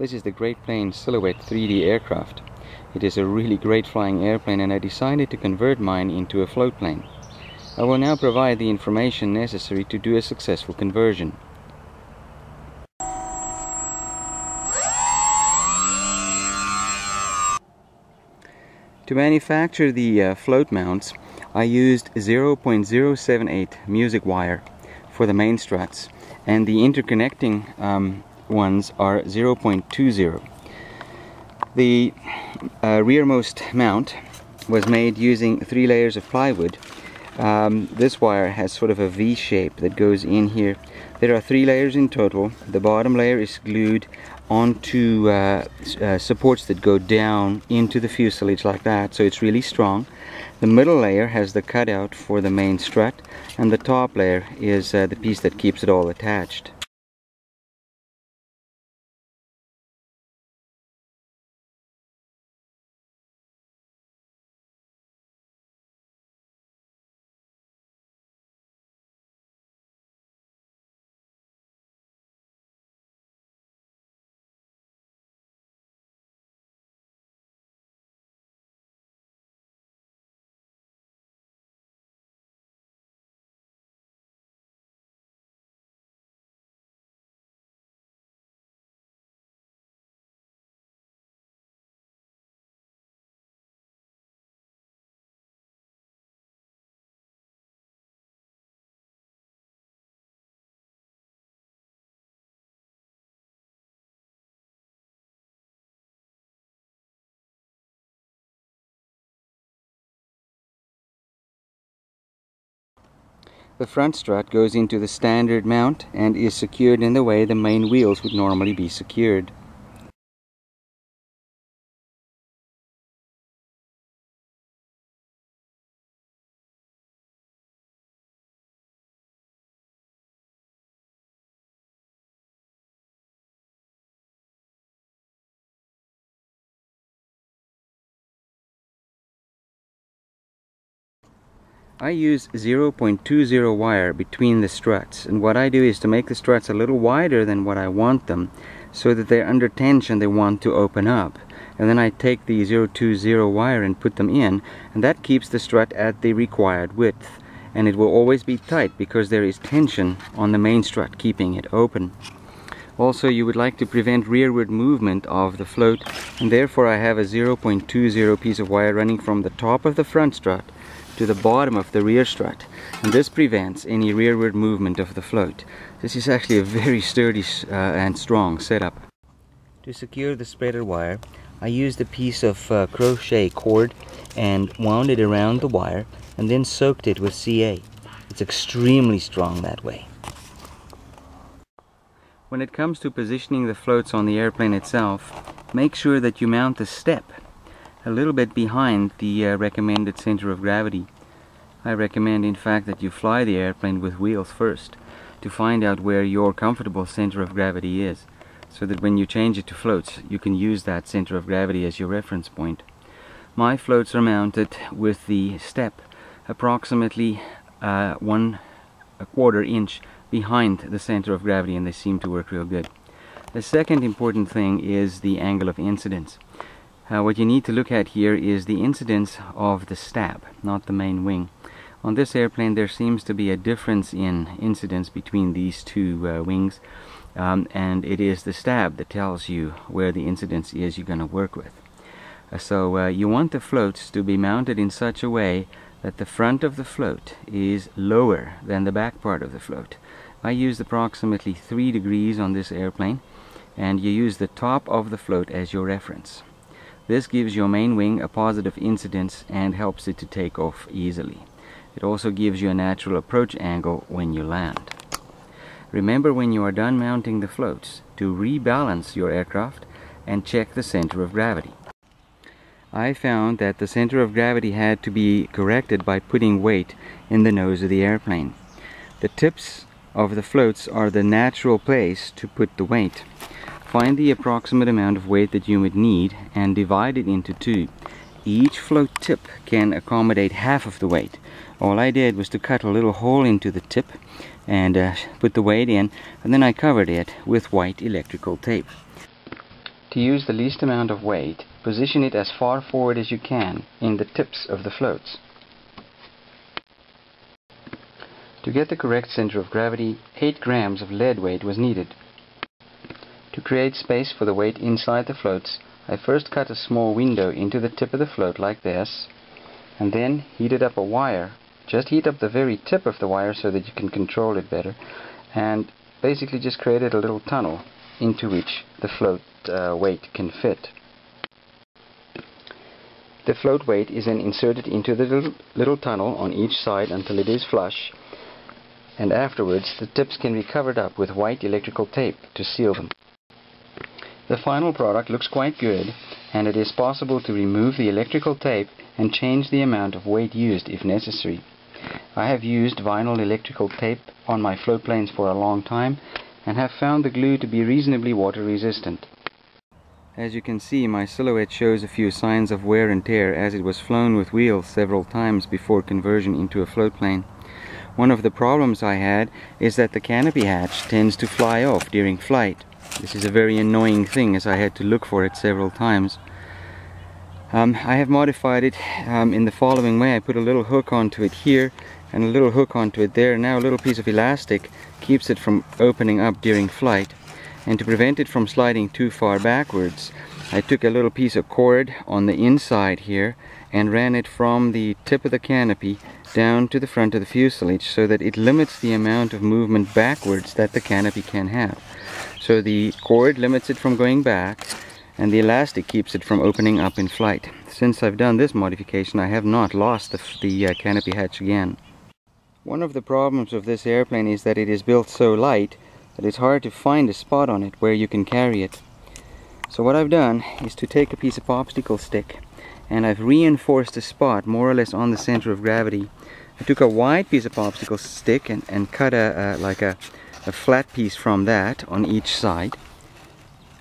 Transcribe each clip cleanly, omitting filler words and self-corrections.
This is the Great Plane Silhouette 3D aircraft. It is a really great flying airplane, and I decided to convert mine into a float plane. I will now provide the information necessary to do a successful conversion. To manufacture the float mounts, I used 0.078 music wire for the main struts, and the interconnecting ones are 0.20. The rearmost mount was made using 3 layers of plywood. This wire has sort of a V shape that goes in here. There are 3 layers in total. The bottom layer is glued onto supports that go down into the fuselage like that, so it's really strong. The middle layer has the cutout for the main strut, and the top layer is the piece that keeps it all attached. The front strut goes into the standard mount and is secured in the way the main wheels would normally be secured. I use 0.20 wire between the struts, and what I do is to make the struts a little wider than what I want them, so that they're under tension, they want to open up. And then I take the 0.20 wire and put them in, and that keeps the strut at the required width. And it will always be tight because there is tension on the main strut keeping it open. Also, you would like to prevent rearward movement of the float, and therefore I have a 0.20 piece of wire running from the top of the front strut to the bottom of the rear strut, and this prevents any rearward movement of the float. This is actually a very sturdy and strong setup. To secure the spreader wire, I used a piece of crochet cord and wound it around the wire and then soaked it with CA. It's extremely strong that way. When it comes to positioning the floats on the airplane itself, make sure that you mount the step a little bit behind the recommended center of gravity. I recommend, in fact, that you fly the airplane with wheels first to find out where your comfortable center of gravity is, so that when you change it to floats you can use that center of gravity as your reference point. My floats are mounted with the step approximately 1/4 inch behind the center of gravity, and they seem to work real good. The second important thing is the angle of incidence. What you need to look at here is the incidence of the stab, not the main wing. On this airplane there seems to be a difference in incidence between these two wings, and it is the stab that tells you where the incidence is you're going to work with. So you want the floats to be mounted in such a way that the front of the float is lower than the back part of the float. I used approximately 3 degrees on this airplane, and you use the top of the float as your reference. This gives your main wing a positive incidence and helps it to take off easily. It also gives you a natural approach angle when you land. Remember, when you are done mounting the floats, to rebalance your aircraft and check the center of gravity. I found that the center of gravity had to be corrected by putting weight in the nose of the airplane. The tips of the floats are the natural place to put the weight. Find the approximate amount of weight that you would need and divide it into 2. Each float tip can accommodate half of the weight. All I did was to cut a little hole into the tip and put the weight in, and then I covered it with white electrical tape. To use the least amount of weight, position it as far forward as you can in the tips of the floats. To get the correct center of gravity, 8 grams of lead weight was needed. To create space for the weight inside the floats, I first cut a small window into the tip of the float like this, and then heated up a wire. Just heat up the very tip of the wire so that you can control it better, and basically just created a little tunnel into which the float weight can fit. The float weight is then inserted into the little tunnel on each side until it is flush, and afterwards the tips can be covered up with white electrical tape to seal them. The final product looks quite good, and it is possible to remove the electrical tape and change the amount of weight used if necessary. I have used vinyl electrical tape on my float planes for a long time and have found the glue to be reasonably water resistant. As you can see, my silhouette shows a few signs of wear and tear as it was flown with wheels several times before conversion into a float plane. One of the problems I had is that the canopy hatch tends to fly off during flight. This is a very annoying thing, as I had to look for it several times. I have modified it in the following way. I put a little hook onto it here and a little hook onto it there. Now a little piece of elastic keeps it from opening up during flight. And to prevent it from sliding too far backwards, I took a little piece of cord on the inside here and ran it from the tip of the canopy down to the front of the fuselage so that it limits the amount of movement backwards that the canopy can have. So the cord limits it from going back, and the elastic keeps it from opening up in flight. Since I've done this modification, I have not lost the canopy hatch again. One of the problems of this airplane is that it is built so light that it's hard to find a spot on it where you can carry it. So what I've done is to take a piece of popsicle stick, and I've reinforced a spot more or less on the center of gravity. I took a wide piece of popsicle stick and cut a flat piece from that on each side,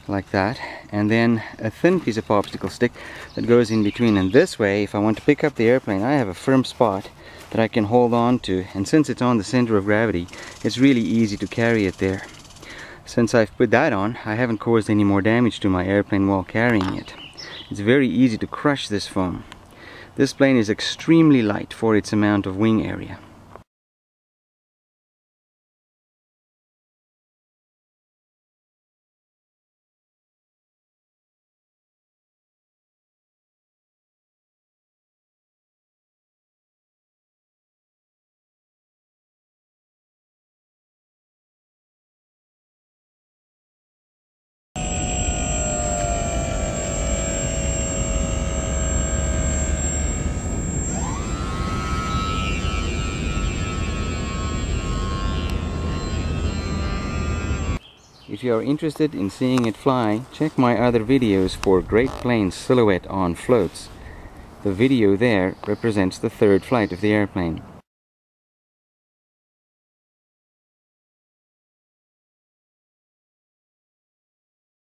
like that, and then a thin piece of popsicle stick that goes in between. And this way, if I want to pick up the airplane, I have a firm spot that I can hold on to, and since it's on the center of gravity, it's really easy to carry it there. Since I've put that on, I haven't caused any more damage to my airplane while carrying it. It's very easy to crush this foam. This plane is extremely light for its amount of wing area. If you are interested in seeing it fly, check my other videos for Great Plains silhouette on floats. The video there represents the third flight of the airplane.